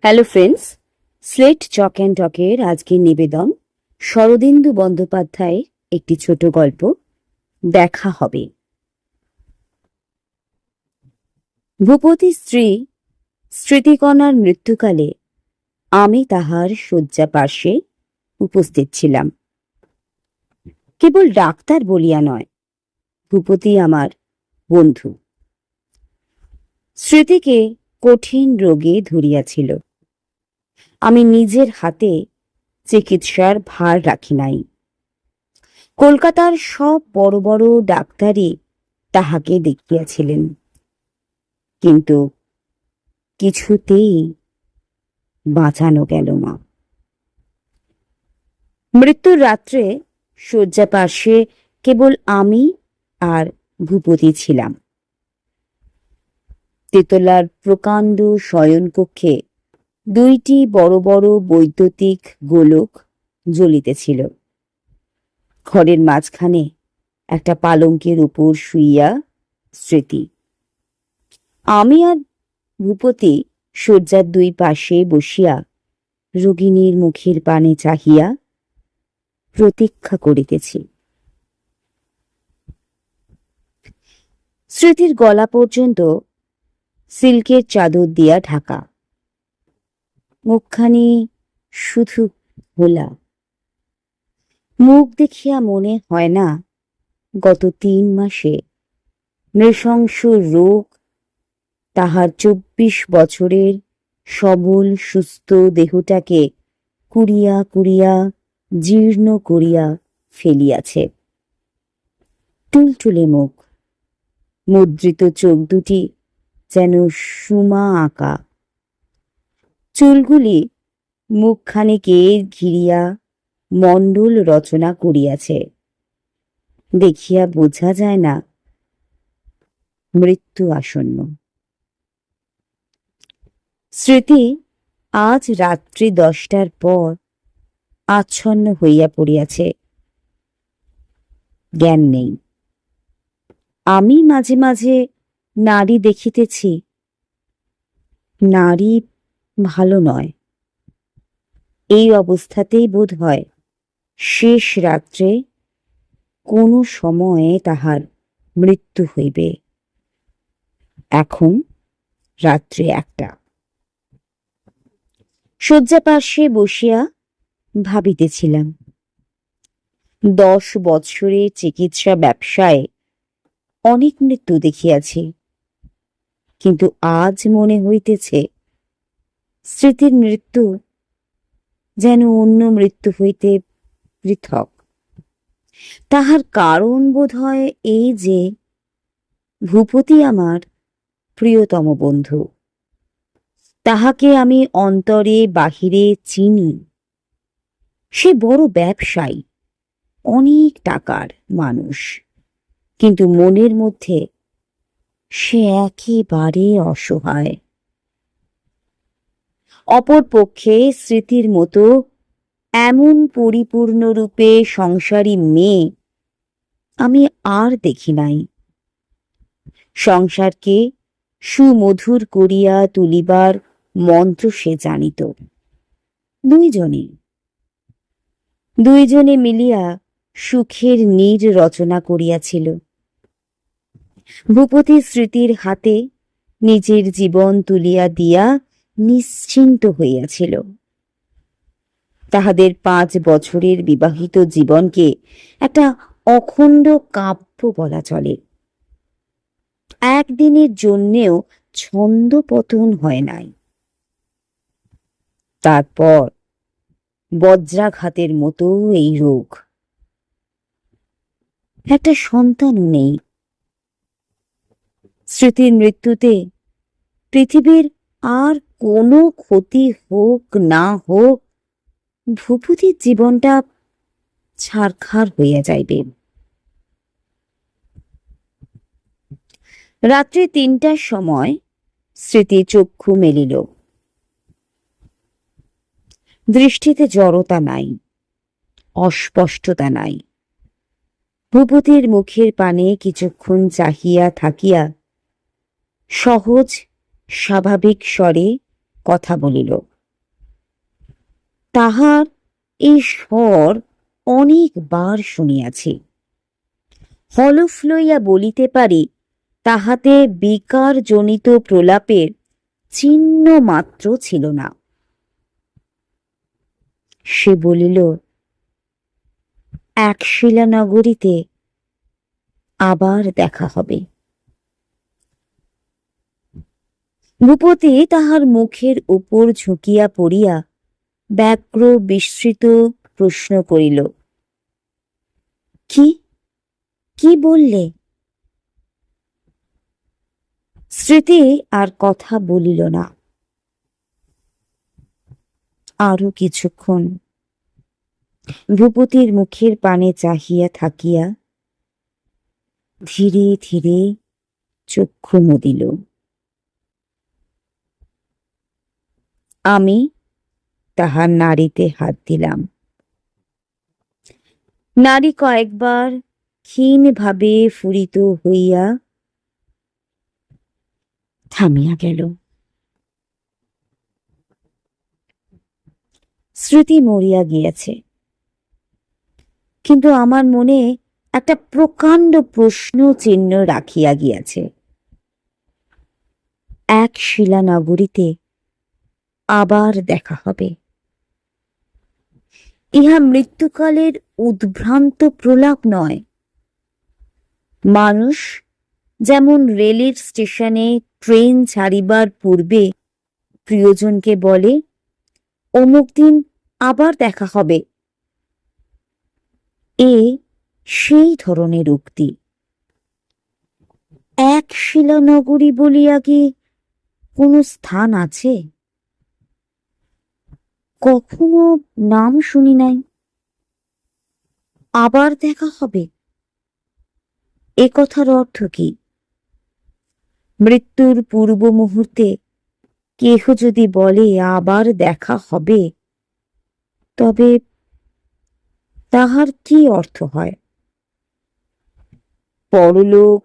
Hello friends, slate chalk and টকের আজকের নিবেদন শরদিন্দু বন্দ্যোপাধ্যায়ের একটি ছোট গল্প দেখা হবে। ভূপতির স্ত্রী স্মৃতিকণার মৃত্যুকালে আমি তাহার শয্যা পার্শ্বে উপস্থিত ছিলাম। কেবল ডাক্তার বলিয়া নয়, ভূপতি আমার বন্ধু। স্মৃতিকে কঠিন রোগে ধরিয়াছিল। আমি নিজের হাতে চিকিৎসার ভার রাখি নাই। কলকাতার সব বড় বড় ডাক্তারই তাহাকে দেখিয়াছিলেন, কিন্তু কিছুতেই বাঁচানো গেল না। মৃত্যুর রাত্রে শয্যা পার্শ্বে কেবল আমি আর ভূপতি ছিলাম। তেতলার প্রকাণ্ড শয়নকক্ষে দুইটি বড় বড় বৈদ্যুতিক গোলক জ্বলিতেছিল। ঘরের মাঝখানে একটা পালঙ্কের উপর শুইয়া স্মৃতি। আমি আর ভূপতি শয্যার দুই পাশে বসিয়া রোগিণীর মুখের পানে চাহিয়া প্রতীক্ষা করিতেছি। স্মৃতির গলা পর্যন্ত সিল্কের চাদর দিয়া ঢাকা, মুখখানি শুধু খোলা। মুখ দেখিয়া মনে হয় না গত 3 মাসে নৃশংস রোগ তাহার 24 বছরের সবল সুস্থ দেহটাকে কুড়িয়া কুড়িয়া জীর্ণ করিয়া ফেলিয়াছে। টুলটুলে মুখ, মুদ্রিত চোখ দুটি যেন সুমা আঁকা। চুলগুলি মুখখানিকে ঘিরিয়া মণ্ডল রচনা করিয়াছে। দেখিয়া বোঝা যায় না মৃত্যু আসন্ন। স্মৃতি আজ রাত্রি 10টার পর আচ্ছন্ন হইয়া পড়িয়াছে, জ্ঞান নেই। আমি মাঝে মাঝে নারী দেখিতেছি, নারী ভালো নয়। এই অবস্থাতেই বোধ হয় শেষ রাত্রে কোনো সময়ে তাহার মৃত্যু হইবে। এখন রাত্রি 1টা। শয্যা পার্শ্বে বসিয়া ভাবিতেছিলাম। 10 বৎসরের চিকিৎসা ব্যবসায় অনেক মৃত্যু দেখিয়াছি, কিন্তু আজ মনে হইতেছে স্মৃতির মৃত্যু যেন অন্য মৃত্যু হইতে পৃথক। তাহার কারণ বোধ হয় এই যে ভূপতি আমার প্রিয়তম বন্ধু। তাহাকে আমি অন্তরে বাহিরে চিনি। সে বড় ব্যবসায়ী, অনেক টাকার মানুষ, কিন্তু মনের মধ্যে সে একেবারে অসহায়। অপর পক্ষে স্মৃতির মতো এমন পরিপূর্ণরূপে সংসারী মেয়ে আমি আর দেখি নাই। সংসারকে সুমধুর করিয়া তুলিবার মন্ত্র সে জানিত। দুইজনে মিলিয়া সুখের নীড় রচনা করিয়াছিল। ভূপতি স্মৃতির হাতে নিজের জীবন তুলিয়া দিয়া নিশ্চিন্ত হইয়াছিল। তাহাদের 5 বছরের বিবাহিত জীবনকে একটা অখণ্ড কাব্য বলা চলে। একদিনের জন্যেও ছন্দপতন হয় নাই। তারপর বজ্রাঘাতের মতো এই রোগ। একটা সন্তানও নেই। স্মৃতির মৃত্যুতে পৃথিবীর আর কোনো ক্ষতি হোক না হোক, ভূপতির জীবনটা ছারখার হইয়া যাইবে। রাত্রি 3টার সময় স্মৃতি চক্ষু মেলিল। দৃষ্টিতে জড়তা নাই, অস্পষ্টতা নাই। ভূপতির মুখের পানে কিছুক্ষণ চাহিয়া থাকিয়া সহজ স্বাভাবিক স্বরে কথা বলিল। তাহার এই স্বর অনেকবার শুনিয়াছি। হলফ লইয়া বলিতে পারি, তাহাতে বিকারজনিত প্রলাপের চিহ্ন মাত্র ছিল না। সে বলিল, একশিলা নগরীতে আবার দেখা হবে। ভূপতি তাহার মুখের উপর ঝুঁকিয়া পড়িয়া ব্যগ্র বিস্মৃত প্রশ্ন করিল, কি কি বললে? স্মৃতি আর কথা বলিল না। আরো কিছুক্ষণ ভূপতির মুখের পানে চাহিয়া থাকিয়া ধীরে ধীরে চক্ষু মুদিল। আমি তাহার নাড়িতে হাত দিলাম। নারী কয়েকবার ক্ষীণভাবে ফুরিত হইয়া থামিয়া গেল। স্মৃতি মরিয়া গিয়াছে, কিন্তু আমার মনে একটা প্রকাণ্ড প্রশ্ন চিহ্ন রাখিয়া গিয়াছে। এক শিলা নগরীতে আবার দেখা হবে। ইহা মৃত্যুকালের উদ্ভ্রান্ত প্রলাপ নয়। মানুষ যেমন রেলের স্টেশনে ট্রেন ছাড়িবার পূর্বে প্রিয়জনকে বলে, অমুক দিন আবার দেখা হবে, এ সেই ধরনের উক্তি। এক শিলা নগরী বলিয়া কি কোনো স্থান আছে? কখনো নাম শুনি নাই। আবার দেখা হবে, এ কথার অর্থ কি? মৃত্যুর পূর্ব মুহূর্তে কেহ যদি বলে আবার দেখা হবে, তবে তাহার কি অর্থ হয়? পরলোক,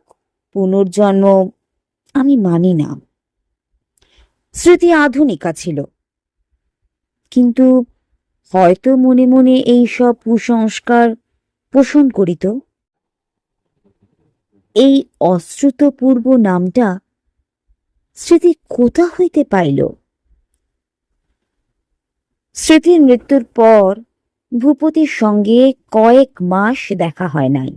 পুনর্জন্ম আমি মানি না। স্মৃতি আধুনিকা ছিল, কিন্তু হয়তো মনে মনে এই সব কুসংস্কার পোষণ করিত। এই অশ্রুতপূর্ব নামটা স্মৃতি কোথা হইতে পাইল? স্মৃতির মৃত্যুর পর ভূপতির সঙ্গে কয়েক মাস দেখা হয় নাই।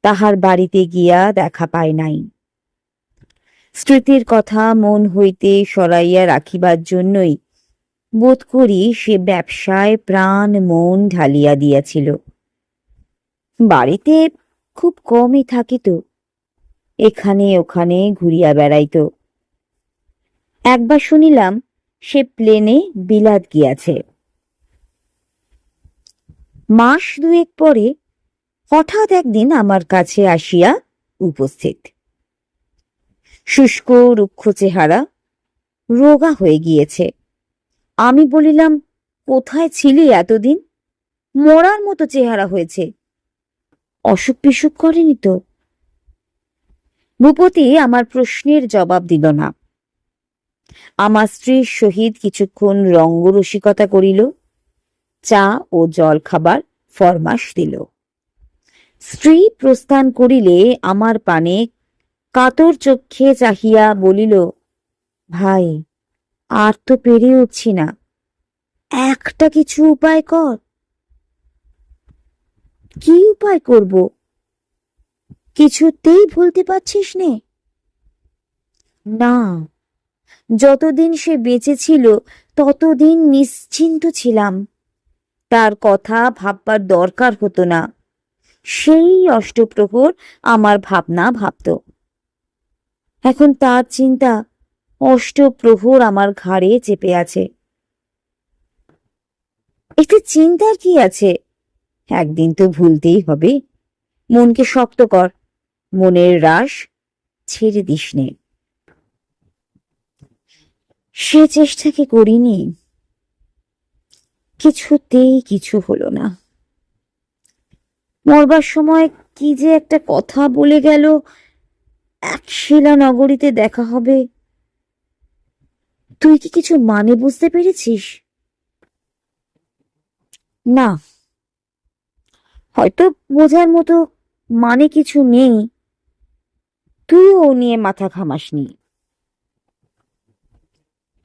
তাহার বাড়িতে গিয়া দেখা পায় নাই। স্মৃতির কথা মন হইতে সরাইয়া রাখিবার জন্যই বোধ করি সে ব্যবসায় প্রাণ মন ঢালিয়া দিয়াছিল। বাড়িতে খুব কমই থাকিত, এখানে ওখানে ঘুরিয়া বেড়াইত। একবার শুনিলাম সে প্লেনে বিলাত গিয়াছে। মাস দুয়েক পরে হঠাৎ একদিন আমার কাছে আসিয়া উপস্থিত। শুষ্ক রুক্ষ চেহারা, রোগা হয়ে গিয়েছে। আমি বলিলাম, কোথায় ছিলি এতদিন? মরার মতো চেহারা হয়েছে, অসুখ বিসুখ করেনি তো? ভূপতি আমার প্রশ্নের জবাব দিল না। আমার স্ত্রীর সহিত কিছুক্ষণ রঙ্গরসিকতা করিল, চা ও জল খাবার ফরমাস দিল। স্ত্রী প্রস্থান করিলে আমার পানে কাতর চক্ষে চাহিয়া বলিল, ভাই, আর তো পেরে উঠছি না, একটা কিছু উপায় কর। কি উপায় করব? কিছুতেই ভুলতে পারছিস নে? না, যতদিন সে বেঁচে ছিল ততদিন নিশ্চিন্ত ছিলাম। তার কথা ভাববার দরকার হতো না। সেই অষ্টপ্রহর আমার ভাবনা ভাবত। এখন তার চিন্তা অষ্টপ্রহর আমার ঘাড়ে চেপে আছে। এতে চিন্তার কি আছে? একদিন তো ভুলতেই হবে। মনকে শক্ত কর, মনের রাশ ছেড়ে দিস নে। সে চেষ্টা কি করিনি? কিছুতেই কিছু হলো না। মরবার সময় কি যে একটা কথা বলে গেল, একশিলা নগরীতে দেখা হবে। তুই কি কিছু মানে বুঝতে পেরেছিস? না, হয়তো বোঝার মতো মানে কিছু নেই, তুইও ও নিয়ে মাথা ঘামাসনি।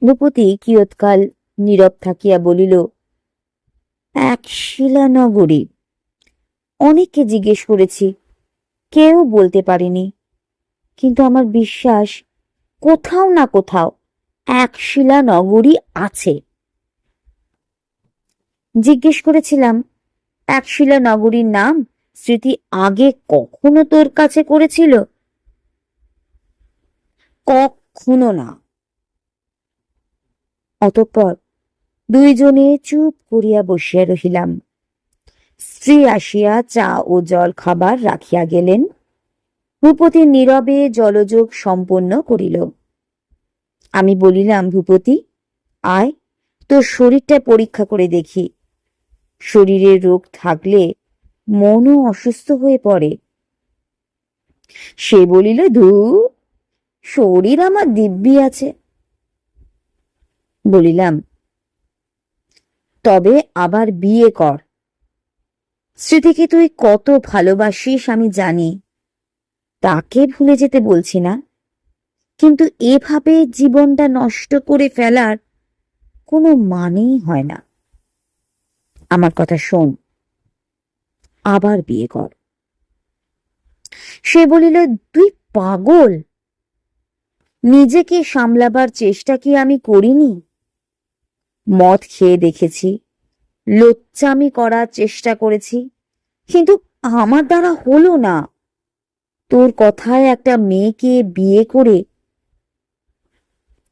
ভূপতি কিয়ৎকাল নীরব থাকিয়া বলিল, এক শিলানগরী, অনেককে জিজ্ঞেস করেছি, কেউ বলতে পারেনি, কিন্তু আমার বিশ্বাস কোথাও না কোথাও এক শিলানগরী আছে। জিজ্ঞেস করেছিলাম, এক শিলানগরীর নাম স্মৃতি আগে কখনো তোর কাছে করেছিল? কখনো না। অতঃপর দুইজনে চুপ করিয়া বসিয়া রহিলাম। স্ত্রী আসিয়া চা ও জল খাবার রাখিয়া গেলেন। ভূপতি নীরবে জলযোগ সম্পন্ন করিল। আমি বলিলাম, ভূপতি, আয়, তোর শরীরটা পরীক্ষা করে দেখি। শরীরে রোগ থাকলে মনও অসুস্থ হয়ে পড়ে। সে বলিল, ধুর, শরীর আমার দিব্যি আছে। বলিলাম, তবে আবার বিয়ে কর। স্মৃতিকে তুই কত ভালোবাসিস আমি জানি, তাকে ভুলে যেতে বলছি না, কিন্তু এভাবে জীবনটা নষ্ট করে ফেলার কোনো মানেই হয় না। আমার কথা শোন, আবার বিয়ে কর। সে বলিল, তুই পাগল? নিজেকে সামলাবার চেষ্টা কি আমি করিনি? মদ খেয়ে দেখেছি, লোচ্চামি করার চেষ্টা করেছি, কিন্তু আমার দ্বারা হলো না। তোর কথায় একটা মেয়েকে বিয়ে করে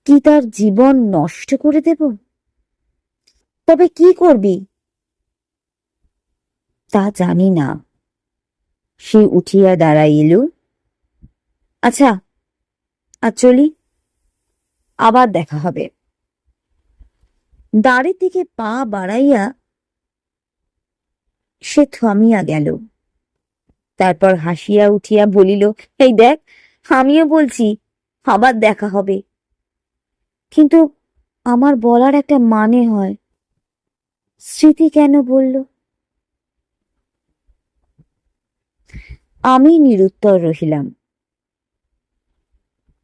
কি তার জীবন নষ্ট করে দেব? তবে কি করবি? তা জানি না। সে উঠিয়া দাঁড়াইল। আচ্ছা, আর চলি, আবার দেখা হবে। দ্বারের দিকে পা বাড়াইয়া সে থামিয়া গেল। তারপর হাসিয়া উঠিয়া বলিল, এই দেখ, আমিও বলছি আবার দেখা হবে, কিন্তু আমার বলার একটা মানে হয়। স্মৃতি কেন বলল? আমি নিরুত্তর রহিলাম।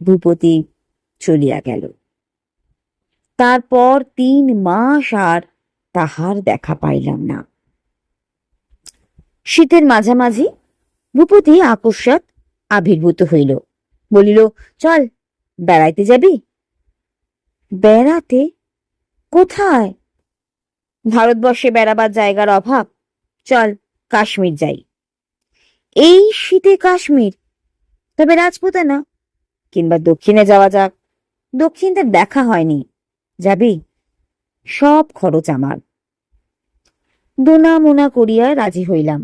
ভূপতি চলিয়া গেল। তারপর 3 মাস আর তাহার দেখা পাইলাম না। শীতের মাঝামাঝি ভূপতি আকস্মাৎ আবির্ভূত হইল। বলিল, চল, বেড়াইতে যাবি? বেড়াতে? কোথায়? ভারতবর্ষে বেড়াবার জায়গার অভাব, চল কাশ্মীর যাই। এই শীতে কাশ্মীর? তবে রাজপুতানা কিংবা দক্ষিণে যাওয়া যাক। দক্ষিণটা দেখা হয়নি, যাবি? সব খরচ আমার। দোনা মোনা করিয়া রাজি হইলাম।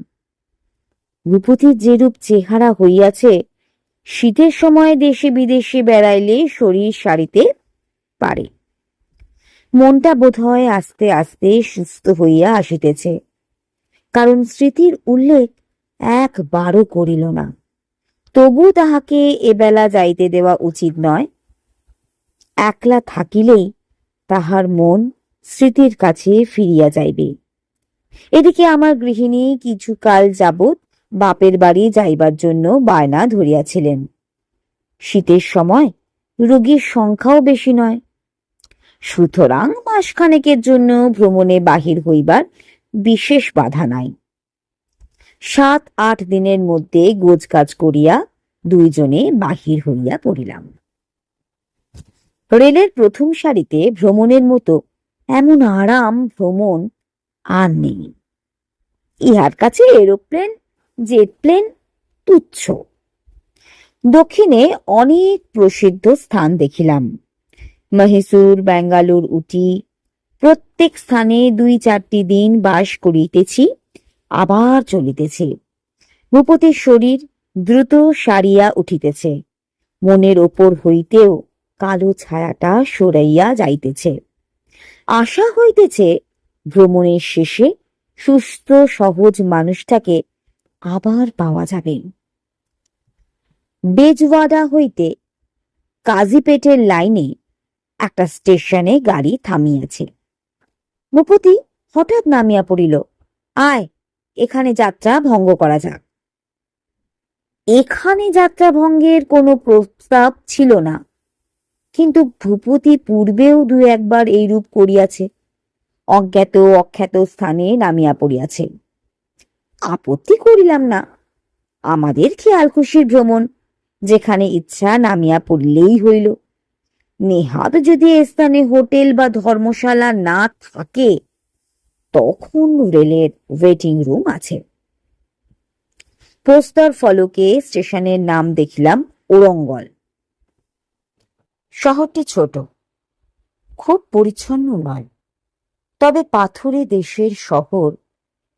ভূপতির যেরূপ চেহারা হইয়াছে, শীতের সময় দেশে বিদেশে বেড়াইলে শরীর সারিতে পারে। মনটা বোধহয় আস্তে আস্তে সুস্থ হইয়া আসিতেছে, কারণ স্মৃতির উল্লেখ একবারও করিল না। তবু তাহাকে এবেলা যাইতে দেওয়া উচিত নয়। একলা থাকিলেই তাহার মন স্মৃতির কাছে ফিরিয়া যাইবে। এদিকে আমার গৃহিণী কিছুকাল যাবৎ বাপের বাড়ি যাইবার জন্য বায়না ধরিয়াছিলেন। শীতের সময় রোগীর সংখ্যাও বেশি নয়, সুতরাং মাসখানেকের জন্য ভ্রমণে বাহির হইবার বিশেষ বাধা নাই। 7-8 দিনের মধ্যে গোজকাজ করিয়া দুইজনে বাহির হইয়া পড়িলাম। রেলের প্রথম সারিতে ভ্রমণের মতো এমন আরাম ভ্রমণ আর নেই। ইহার কাছে এরোপ্লেন, জেট প্লেন তুচ্ছ। দক্ষিণে অনেক প্রসিদ্ধ স্থান দেখিলাম, মহীশূর, বেঙ্গালুর, উটি। প্রত্যেক স্থানে 2-4টি দিন বাস করিতেছি, আবার চলিতেছি। ভূপতির শরীর দ্রুত সারিয়া উঠিতেছে, মনের ওপর হইতেও কালো ছায়াটা সরাইয়া যাইতেছে। আশা হইতেছে ভ্রমণের শেষে সুস্থ সহজ মানুষটাকে আবার পাওয়া যাবে। বেজওয়াডা হইতে কাজীপেটের লাইনে একটা স্টেশনে গাড়ি থামিয়াছে। ভূপতি হঠাৎ নামিয়া পড়িল। আয়, এখানে যাত্রা ভঙ্গ করা যাক। এখানে যাত্রা ভঙ্গের কোনো প্রস্তাব ছিল না, কিন্তু ভূপতি পূর্বেও দু একবার এইরূপ করিয়াছে, অজ্ঞাত অখ্যাত স্থানে নামিয়া পড়িয়াছে। আপত্তি করিলাম না, আমাদের খেয়াল খুশির ভ্রমণ, যেখানে ইচ্ছা নামিয়া পড়িলেই হইল। নেহাত যদি এ স্থানে হোটেল বা ধর্মশালা না থাকে, তখন রেলের ওয়েটিং রুম আছে। প্রস্তর ফলকে স্টেশনের নাম দেখিলাম ওরঙ্গল। শহরটি ছোট, খুব পরিচ্ছন্ন নয়, তবে পাথুরে দেশের শহর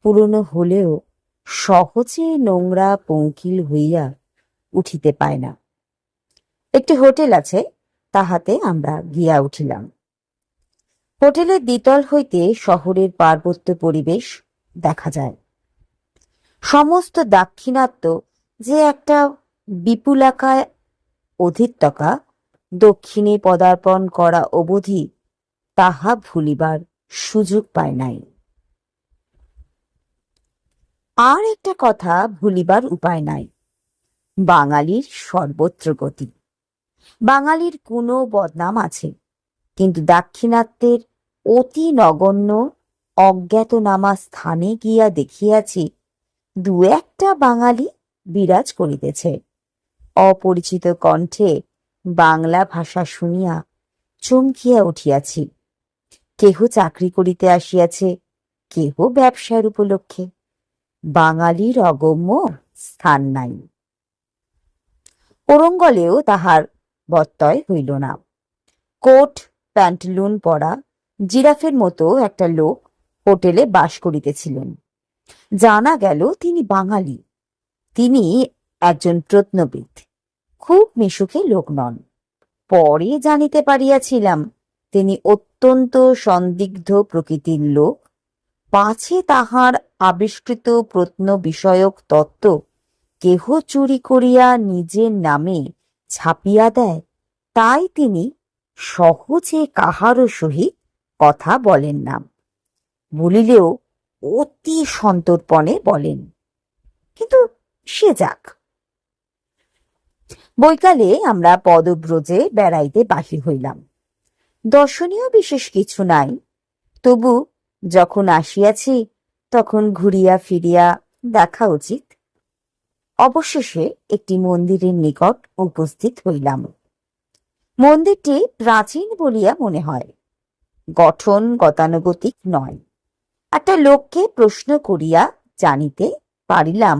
পুরনো হলেও সহজে নোংরা পঙ্কিল হইয়া উঠিতে পায় না। একটি হোটেল আছে, তাহাতে আমরা গিয়া উঠিলাম। হোটেলের দ্বিতল হইতে শহরের পার্বত্য পরিবেশ দেখা যায়। সমস্ত দাক্ষিণাত্য যে একটা বিপুলাকায় অধিত্যকা দক্ষিণে পদার্পণ করা অবধি তাহা ভুলিবার সুযোগ পায় নাই। আর একটা কথা ভুলিবার উপায় নাই, বাঙালির সর্বত্র গতি। বাঙালির কোনো বদনাম আছে, কিন্তু দাক্ষিণাত্যের অতি নগণ্য অজ্ঞাতনামা স্থানে গিয়া দেখিয়াছি দু একটা বাঙালি বিরাজ করিতেছে। অপরিচিত কণ্ঠে বাংলা ভাষা শুনিয়া চমকিয়া উঠিয়াছি। কেহ চাকরি করিতে আসিয়াছে, কেহ ব্যবসার উপলক্ষে। বাঙালির অগম্য স্থান নাই। ওরঙ্গলেও তাহার বত্যয় হইল না। কোট প্যান্টলুন পরা জিরাফের মতো একটা লোক হোটেলে বাস করিতেছিলেন। জানা গেল তিনি বাঙালি। তিনি একজন প্রত্নবিদ, খুব মিশুকে লোক নন। পরে জানিতে পারিয়াছিলাম তিনি অত্যন্ত সন্দিগ্ধ প্রকৃতির লোক। পাছে তাহার আবিষ্কৃত প্রত্ন বিষয়ক তত্ত্ব কেহ চুরি করিয়া নিজের নামে ছাপিয়া দেয়, তাই তিনি সহজে কাহারও সহিত কথা বলেন না, বলিলেও অতি সন্তর্পণে বলেন। কিন্তু সে যাক। বৈকালে আমরা পদব্রজে বেড়াইতে বাহির হইলাম। দর্শনীয় বিশেষ কিছু নাই, তবু যখন আসিয়াছি তখন ঘুরিয়া ফিরিয়া দেখা উচিত। অবশেষে একটি মন্দিরের নিকট উপস্থিত হইলাম। মন্দিরটি প্রাচীন বলিয়া মনে হয়, গঠন গতানুগতিক নয়। একটা লোককে প্রশ্ন করিয়া জানিতে পারিলাম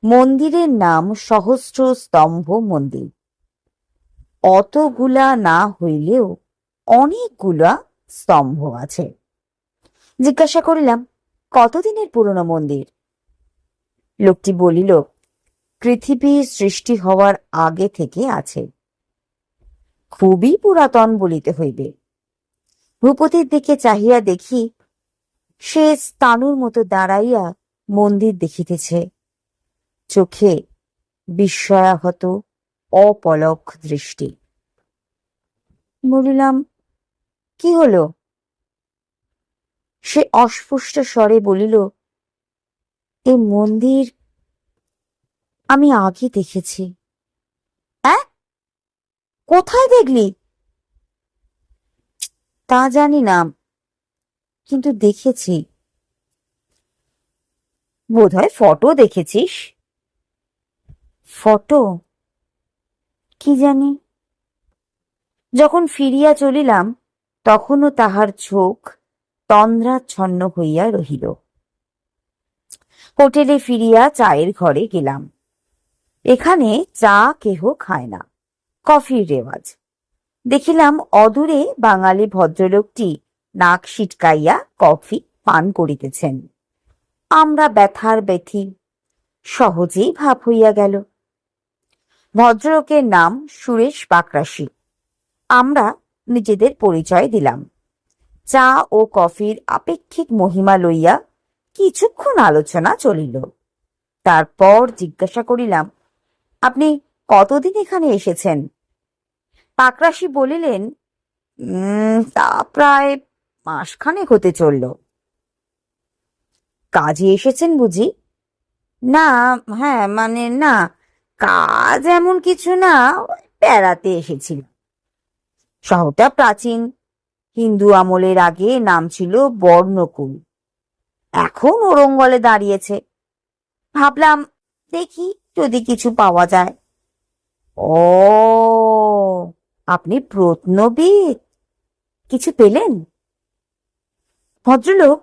মন্দিরের নাম সহস্র স্তম্ভ মন্দির। অতগুলা না হইলেও অনেকগুলা স্তম্ভ আছে। জিজ্ঞাসা করিলাম, কতদিনের পুরনো মন্দির? লোকটি বলিল, পৃথিবী সৃষ্টি হওয়ার আগে থেকে আছে। খুবই পুরাতন বলিতে হইবে। ভূপতির দিকে চাহিয়া দেখি সে স্তানুর মতো দাঁড়াইয়া মন্দির দেখিতেছে, চোখে বিস্ময়াহত অপলক দৃষ্টি। বলিলাম, কি হলো? সে অস্পষ্ট স্বরে বলিল, এই মন্দির আমি আগে দেখেছি। হ্যাঁ, কোথায় দেখলি? তা জানি না, কিন্তু দেখেছি। বোধহয় ফটো দেখেছিস। ফটো? কি জানি। যখন ফিরিয়া চলিলাম তখনও তাহার চোখ তন্দ্রাচ্ছন্ন হইয়া রহিল। হোটেলে ফিরিয়া চায়ের ঘরে গেলাম। এখানে চা কেহ খায় না, কফির রেওয়াজ। দেখিলাম অদূরে বাঙালি ভদ্রলোকটি নাক সিটকাইয়া কফি পান করিতেছেন। আমরা ব্যথার ব্যথি, সহজেই ভাব হইয়া গেল। ভদ্রলোকের নাম সুরেশ পাকরাশি। আমরা নিজেদের পরিচয় দিলাম। চা ও কফির আপেক্ষিক মহিমা লইয়া কিছুক্ষণ আলোচনা চলিল। তারপর জিজ্ঞাসা করিলাম, আপনি কতদিন এখানে এসেছেন? পাকরাশি বলিলেন, তা প্রায় মাসখানেক হতে চলল। কাজে এসেছেন বুঝি? না, হ্যাঁ মানে না, কাজ এমন কিছু না, ওই বেড়াতে এসেছিল। শহরটা প্রাচীন, হিন্দু আমলের আগে নাম ছিল বর্ণকুল, এখন ওরঙ্গলে দাঁড়িয়েছে। ভাবলাম দেখি যদি কিছু পাওয়া যায়। ও, আপনি প্রত্নবিদ, কিছু পেলেন? ভদ্রলোক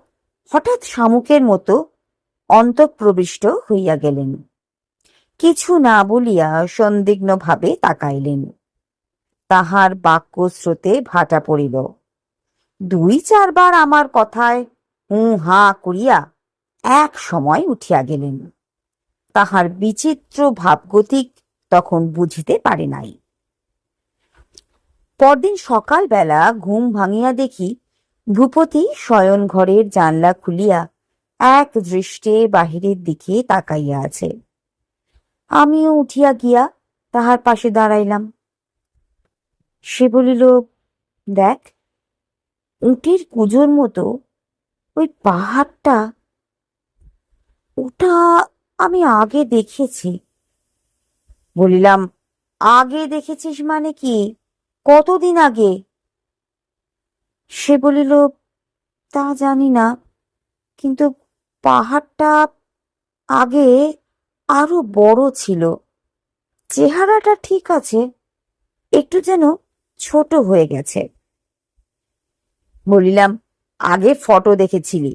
হঠাৎ শামুকের মতো অন্তঃপ্রবিষ্ট হইয়া গেলেন। কিছু না বলিয়া সন্দিগ্ধ ভাবে তাকাইলেন। তাহার বাক্য স্রোতে ভাটা পড়িল। দুই চারবার আমার কথায় হুঁ হাঁ করিয়া এক সময় উঠিয়া গেলেন। তাহার বিচিত্র ভাবগতিক তখন বুঝিতে পারে নাই। পরদিন সকালবেলা ঘুম ভাঙিয়া দেখি ভূপতি শয়ন ঘরের জানলা খুলিয়া এক দৃষ্টে বাহিরের দিকে তাকাইয়া আছে। আমিও উঠিয়া গিয়া তাহার পাশে দাঁড়াইলাম। সে বলিল, দেখ, উটের কুজোর মতো ওই পাহাড়টা, ওটা আমি আগে দেখেছি। বলিলাম, আগে দেখেছিস মানে কি? কতদিন আগে? সে বলিল, তা জানি না, কিন্তু পাহাড়টা আগে আরো বড় ছিল। চেহারাটা ঠিক আছে, একটু যেন ছোট হয়ে গেছে। বলিলাম, আগে ফটো দেখেছিলি,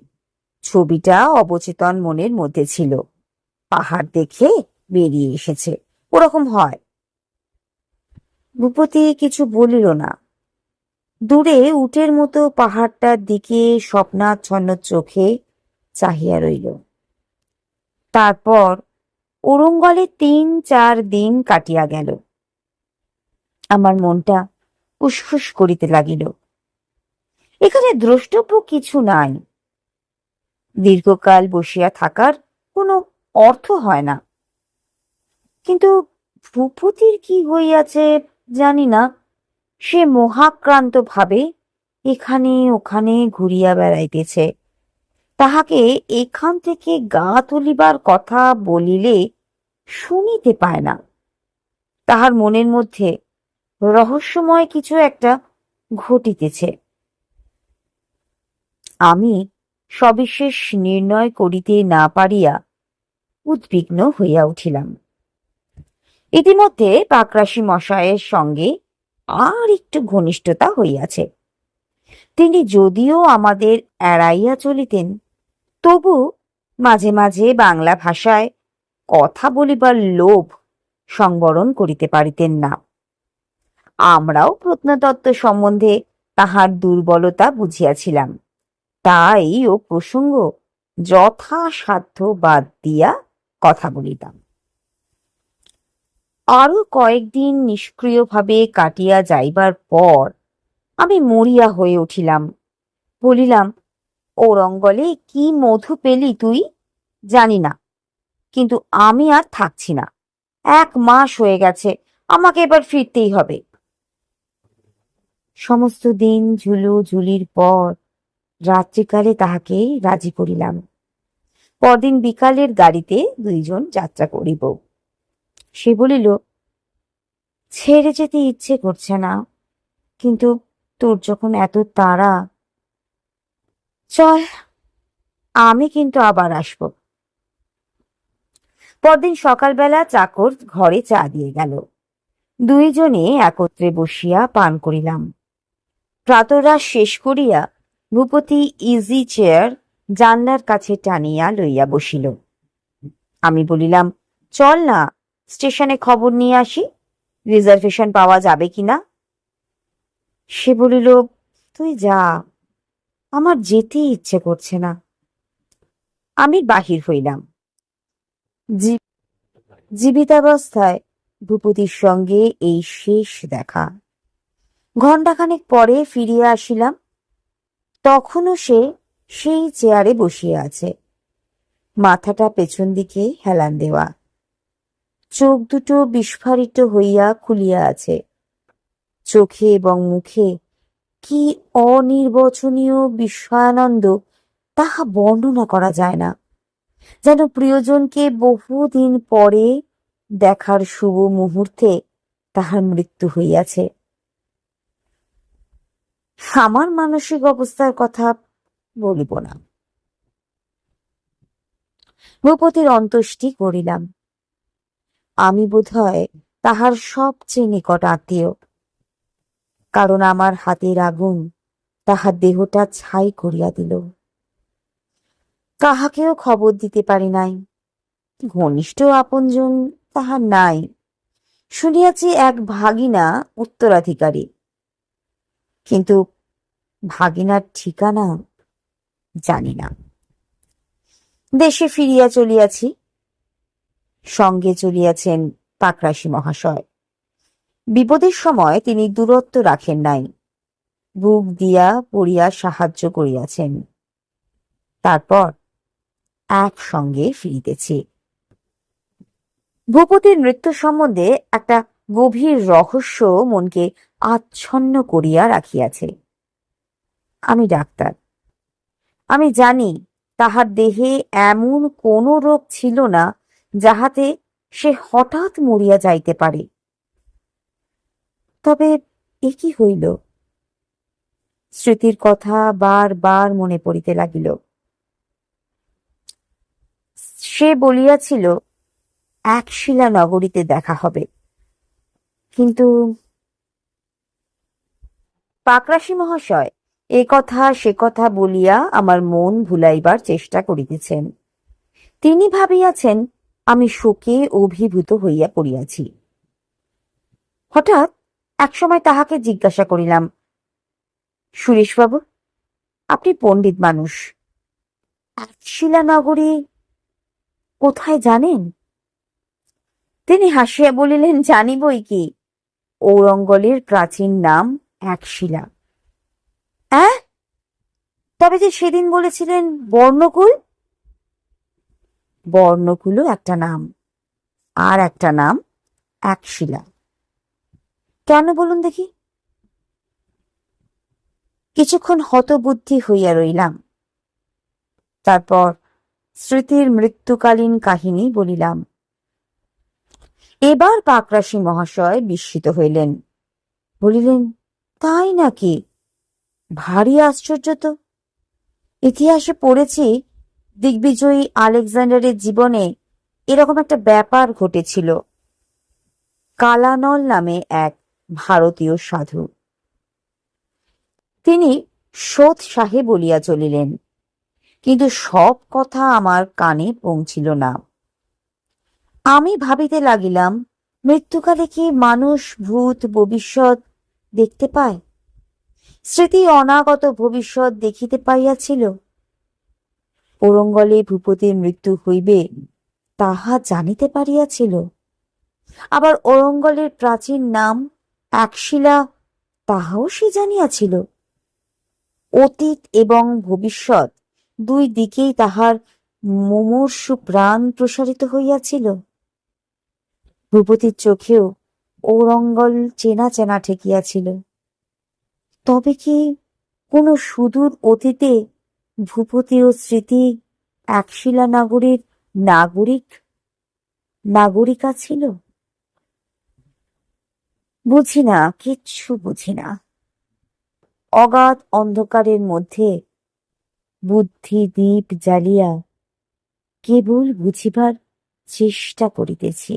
ছবিটা অবচেতন মনের মধ্যে ছিল, পাহাড় দেখে বেরিয়ে এসেছে, ওরকম হয়। ভূপতি কিছু বলিল না। দূরে উটের মতো পাহাড়টার দিকে স্বপ্নাচ্ছন্ন চোখে চাহিয়া রইল। তারপর ওরঙ্গলে ৩-৪ দিন কাটিয়া গেল। আমার মনটা উসখুস করিতে লাগিল। এখানে দ্রষ্টব্য কিছু নাই, দীর্ঘকাল বসিয়া থাকার কোনো অর্থ হয় না। কিন্তু ভূপতির কি হইয়াছে জানি না, সে মোহাক্রান্ত ভাবে এখানে ওখানে ঘুরিয়া বেড়াইতেছে। তাহাকে এখান থেকে গা তুলিবার কথা বলিলে শুনিতে পায় না। তাহার মনের মধ্যে রহস্যময় কিছু একটা ঘটিতেছে। আমি সবিশেষ নির্ণয় করিতে না পারিয়া উদ্বিগ্ন হইয়া উঠিলাম। ইতিমধ্যে পাকরাশি মশায়ের সঙ্গে আর একটু ঘনিষ্ঠতা হইয়াছে। তিনি যদিও আমাদের এড়াইয়া চলিতেন, তবু মাঝে মাঝে বাংলা ভাষায় কথা বলিবার লোভ সংবরণ করিতে পারিতেন না। আমরাও প্রত্নতত্ত্ব সম্বন্ধে তাহার দুর্বলতা বুঝিয়াছিলাম, তাই ও প্রসঙ্গ যথাসাধ্য বাদ দিয়া কথা বলিতাম। আরো কয়েকদিন নিষ্ক্রিয়ভাবে কাটিয়া যাইবার পর আমি মরিয়া হয়ে উঠিলাম। বলিলাম, ওরঙ্গলে কি মধু পেলি তুই জানি না, কিন্তু আমি আর থাকছি না। 1 মাস হয়ে গেছে, আমাকে এবার ফিরতেই হবে। সমস্ত দিন ঝুলু ঝুলির পর রাত্রিকালে তাহাকে রাজি করিলাম। পরদিন বিকালের গাড়িতে 2 জন যাত্রা করিব। সে বলিল, ছেড়ে যেতে ইচ্ছে করছে না, কিন্তু তোর যখন এত তাড়া, চল, আমি কিন্তু আবার আসব। পরদিন সকালবেলা চাকর ঘরে চা দিয়ে গেল। 2 জনে একত্রে বসিয়া পান করিলাম। প্রাতরাশ শেষ করিয়া ভূপতি ইজি চেয়ার জানলার কাছে টানিয়া লইয়া বসিল। আমি বলিলাম, চল না, স্টেশনে খবর নিয়ে আসি, রিজার্ভেশন পাওয়া যাবে কিনা। সে বলিল, তুই যা, আমার যেতে ইচ্ছে করছে না। আমি বাহির হইলাম। জীবিতাবস্থায় ভূপতির সঙ্গে এই শেষ দেখা। ঘণ্টাখানেক পরে ফিরিয়া আসিলাম। তখনও সে সেই চেয়ারে বসিয়া আছে, মাথাটা পেছন দিকে হেলান দেওয়া, চোখ দুটো বিস্ফারিত হইয়া খুলিয়া আছে। চোখে এবং মুখে কি অনির্বচনীয় বিস্ময়ানন্দ, তাহা বর্ণনা করা যায় না। যেন প্রিয়জনকে বহুদিন পরে দেখার শুভ মুহূর্তে তাহার মৃত্যু হইয়াছে। আমার মানসিক অবস্থার কথা বলিব না। ভূপতির অন্ত্যেষ্টি করিলাম। আমি বোধহয় তাহার সবচেয়ে নিকট আত্মীয়, কারণ আমার হাতের আগুন তাহার দেহটা ছাই করিয়া দিল। কাহাকেও খবর দিতে পারি নাই, ঘনিষ্ঠ আপনজন তাহার নাই। শুনিয়াছি এক ভাগিনা উত্তরাধিকারী, কিন্তু ভাগিনার ঠিকানা জানি না। দেশে ফিরিয়া চলিয়াছি, সঙ্গে চলিয়াছেন পাকরাশি মহাশয়। বিপদের সময় তিনি দূরত্ব রাখেন নাই, বুক দিয়া পড়িয়া সাহায্য করিয়াছেন। তারপর একসঙ্গে ফিরিতেছি। ভূপতির মৃত্যু সম্বন্ধে একটা গভীর রহস্য মনকে আচ্ছন্ন করিয়া রাখিয়াছে। আমি ডাক্তার, আমি জানি তাহার দেহে এমন কোনো রোগ ছিল না যাহাতে সে হঠাৎ মরিয়া যাইতে পারে। তবে এ কি হইল? স্মৃতির কথা বার বার মনে পড়িতে লাগিল। সে বলিয়াছিল একশিলা নগরীতে দেখা হবে, কিন্তু পাকরাশি মহাশয় এ কথা সে কথা বলিয়া আমার মন ভুলাইবার চেষ্টা করিতেছেন। তিনি ভাবিয়াছেন আমি শোকে অভিভূত হইয়া পড়িয়াছি। হঠাৎ একসময় তাহাকে জিজ্ঞাসা করিলাম, সুরেশবাবু, আপনি পণ্ডিত মানুষ, একশিলা নগরী কোথায় জানেন? তিনি হাসিয়া বলিলেন, জানি বই কি, ঔরঙ্গলের প্রাচীন নাম একশিলা। তবে যে সেদিন বলেছিলেন বর্ণকুল? বর্ণকুলও একটা নাম, আর একটা নাম একশিলা। কেন বলুন দেখি? কিছুক্ষণ হতবুদ্ধি হইয়া রইলাম। তারপর স্মৃতির মৃত্যুকালীন কাহিনী বলিলাম। এবার পাকরাশি মহাশয় বিস্মিত হইলেন, বলিলেন, তাই নাকি? ভারী আশ্চর্য তো। ইতিহাসে পড়েছি দিগ্বিজয়ী আলেকজান্ডারের জীবনে এরকম একটা ব্যাপার ঘটেছিল। কালানল নামে এক ভারতীয় সাধু, তিনি সোৎ সাহেব বলিয়া চলিলেন, কিন্তু সব কথা আমার কানে পৌঁছিল না। আমি ভাবিতে লাগিলাম, মৃত্যুকালে কি মানুষ ভূত ভবিষ্যৎ দেখতে পায়? স্মৃতি অনাগত ভবিষ্যৎ দেখিতে পাইয়াছিল। ওরঙ্গলে ভূপতির মৃত্যু হইবে তাহা জানিতে পারিয়াছিল। আবার ওরঙ্গলের প্রাচীন নাম একশিলা তাহাও সে জানিয়াছিল। অতীত এবং ভবিষ্যৎ দুই দিকেই তাহার মুমূর্ষু প্রাণ প্রসারিত হইয়াছিল। ভূপতির চোখেও ঔরঙ্গল চেনা চেনা ঠেকিয়াছিল। তবে কি কোনো সুদূর অতীতে ভূপতি ও স্মৃতি একশিলা নগরীর নাগরিকা ছিল? বুঝি না, কিচ্ছু বুঝি না। অগাধ অন্ধকারের মধ্যে বুদ্ধি দীপ জ্বালিয়া কেবল বুঝিবার চেষ্টা করিতেছি।